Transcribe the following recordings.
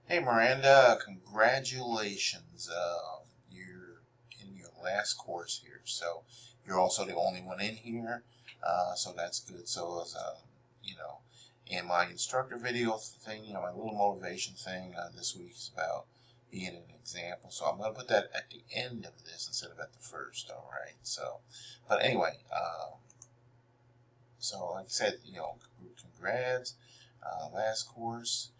Hey Miranda, congratulations. You're in your last course here, so you're also the only one in here, so that's good. So as you know, in my instructor video thing, my little motivation thing this week is about being an example. So I'm going to put that at the end of this instead of at the first. All right. So, but anyway, so like I said, congrats, last course.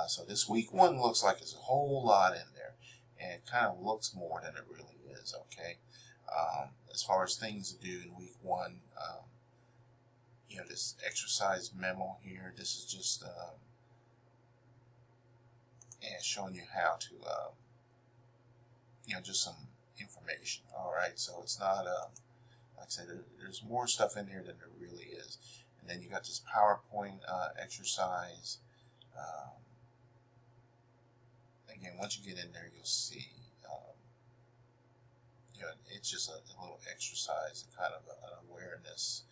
So this week one looks like there's a whole lot in there, and it kind of looks more than it really is. Okay, as far as things to do in week one, this exercise memo here. This is just showing you how to, just some information. All right, so it's not like I said, there's more stuff in here than there really is. And then you got this PowerPoint exercise. Um, Again, once you get in there, you'll see. It's just a little exercise, kind of an awareness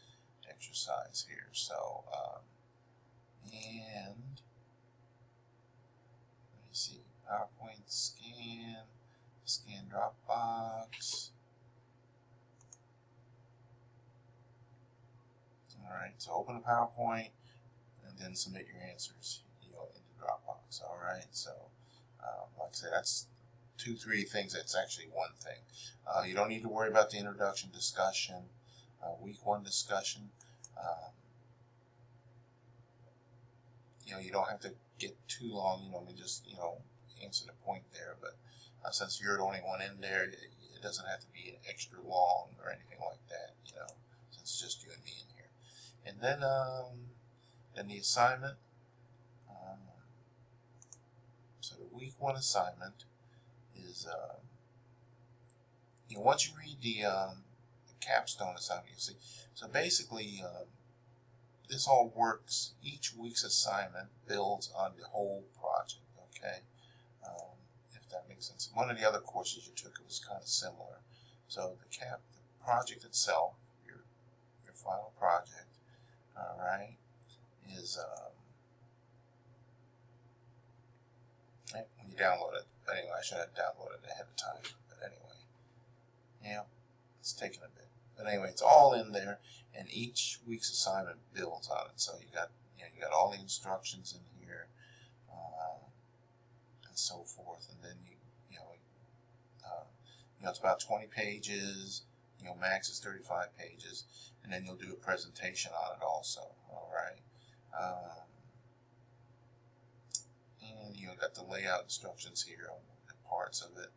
exercise here. So, and let me see, PowerPoint scan Dropbox. All right, so open the PowerPoint and then submit your answers, into Dropbox. All right, so like I said, that's 2, 3 things. That's actually one thing. You don't need to worry about the introduction discussion, week one discussion. You don't have to get too long. Just answer the point there. But since you're the only one in there, it doesn't have to be an extra long or anything like that. Since it's just you and me in here. And then the assignment. So the week one assignment is, once you read the capstone assignment, you see. So basically, this all works. Each week's assignment builds on the whole project. Okay, if that makes sense. One of the other courses you took, it was kind of similar. So the project itself, your final project, all right, is when you download it. But anyway, I should have downloaded it ahead of time. But anyway, it's taking a bit. But anyway, it's all in there, and each week's assignment builds on it. So you got all the instructions in here, and so forth. And then it's about 20 pages. Max is 35 pages, and then you'll do a presentation on it also. All right. And you got the layout instructions here on parts of it.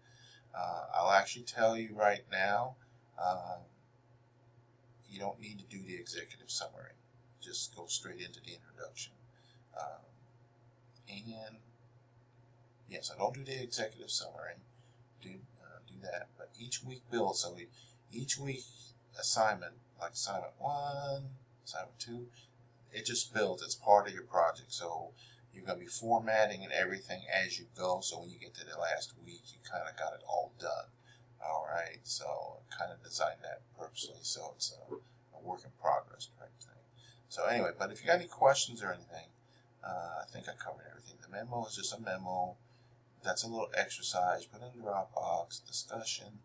I'll actually tell you right now, you don't need to do the executive summary. Just go straight into the introduction. And yes, I don't do the executive summary. Do that, but each week builds. So each week assignment, like assignment 1, assignment 2, it just builds. It's part of your project. So you're going to be formatting and everything as you go. So when you get to the last week, you kind of got it all done. All right. So I kind of designed that purposely. So it's a work in progress type thing. So anyway, but if you got any questions or anything, I think I covered everything. The memo is just a memo. That's a little exercise. Put in Dropbox, discussion.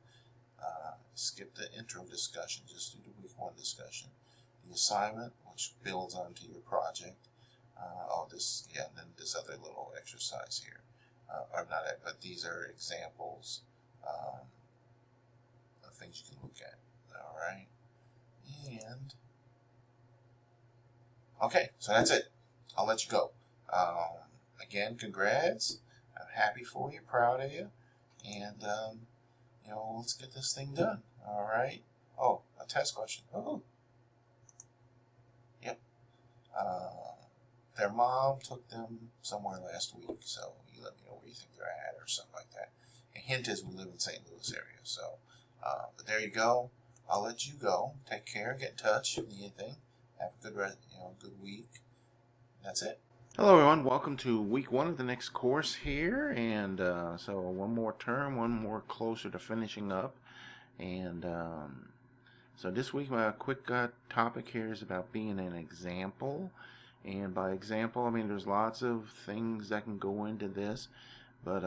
Skip the intro discussion. Just do the week one discussion. The assignment, which builds onto your project. And then this other little exercise here. Or not, but these are examples of things you can look at. All right. And, okay, so that's it. I'll let you go. Again, congrats. I'm happy for you, proud of you. And, let's get this thing done. All right. Oh, a test question. Oh. Yep. Their mom took them somewhere last week, so you let me know where you think they're at or something like that. A hint is we live in St. Louis area, so, but there you go. I'll let you go. Take care. Get in touch if you need anything. Have a good week. That's it. Hello, everyone. Welcome to week one of the next course here, and so one more term, one more closer to finishing up, and so this week my quick topic here is about being an example. And by example, I mean, there's lots of things that can go into this, but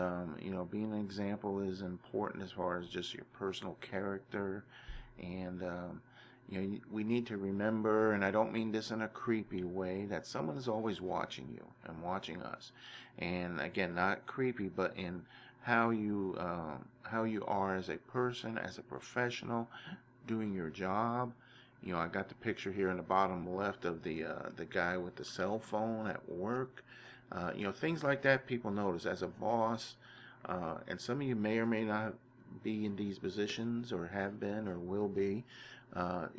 being an example is important as far as just your personal character. And we need to remember, and I don't mean this in a creepy way, that someone is always watching you and watching us. And again, not creepy, but in how you are as a person, as a professional, doing your job. I got the picture here in the bottom left of the guy with the cell phone at work. Things like that people notice as a boss. And some of you may or may not be in these positions, or have been, or will be.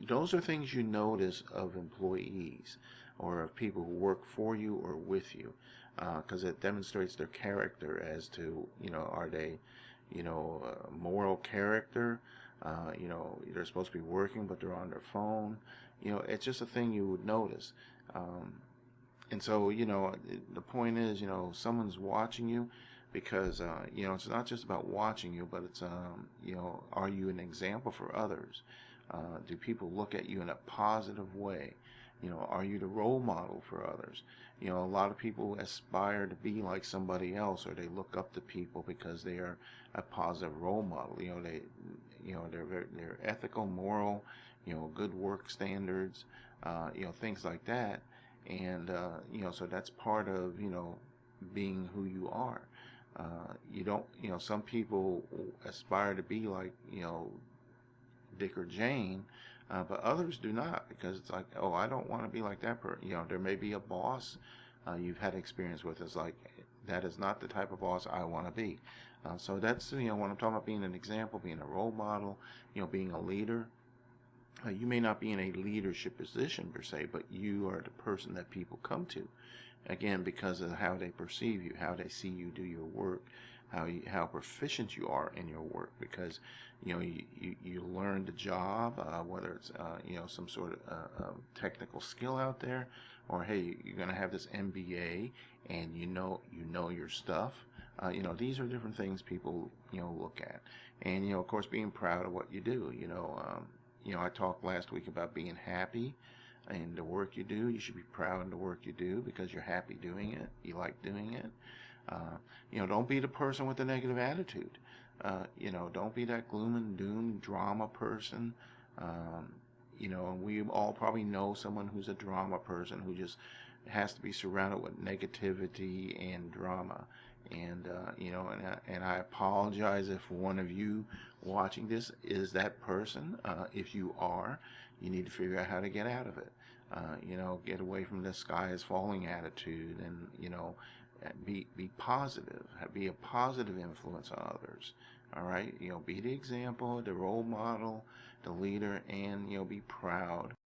Those are things you notice of employees or of people who work for you or with you, because it demonstrates their character as to, are they, moral character. They're supposed to be working, but they're on their phone. It's just a thing you would notice. And so, the point is, someone's watching you because, it's not just about watching you, but it's, are you an example for others? Do people look at you in a positive way? Are you the role model for others? A lot of people aspire to be like somebody else, or they look up to people because they are a positive role model. They're ethical, moral, good work standards, things like that. And, so that's part of, being who you are. You don't, some people aspire to be like, Dick or Jane, but others do not, because it's like, oh, I don't want to be like that person. There may be a boss you've had experience with. It's like, that is not the type of boss I want to be. So that's, when I'm talking about being an example, being a role model, being a leader. You may not be in a leadership position per se, but you are the person that people come to. Again, because of how they perceive you, how they see you do your work, how proficient you are in your work. Because you learn the job, whether it's some sort of technical skill out there, or hey, you're going to have this MBA and you know your stuff. These are different things people look at, and of course being proud of what you do. I talked last week about being happy in the work you do. You should be proud in the work you do because you're happy doing it. You like doing it. Don't be the person with the negative attitude. Don't be that gloom and doom drama person. And we all probably know someone who's a drama person who just has to be surrounded with negativity and drama. And and I apologize if one of you watching this is that person. If you are, you need to figure out how to get out of it. Get away from the sky is falling attitude, and be positive. Be a positive influence on others. All right, be the example, the role model, the leader, and be proud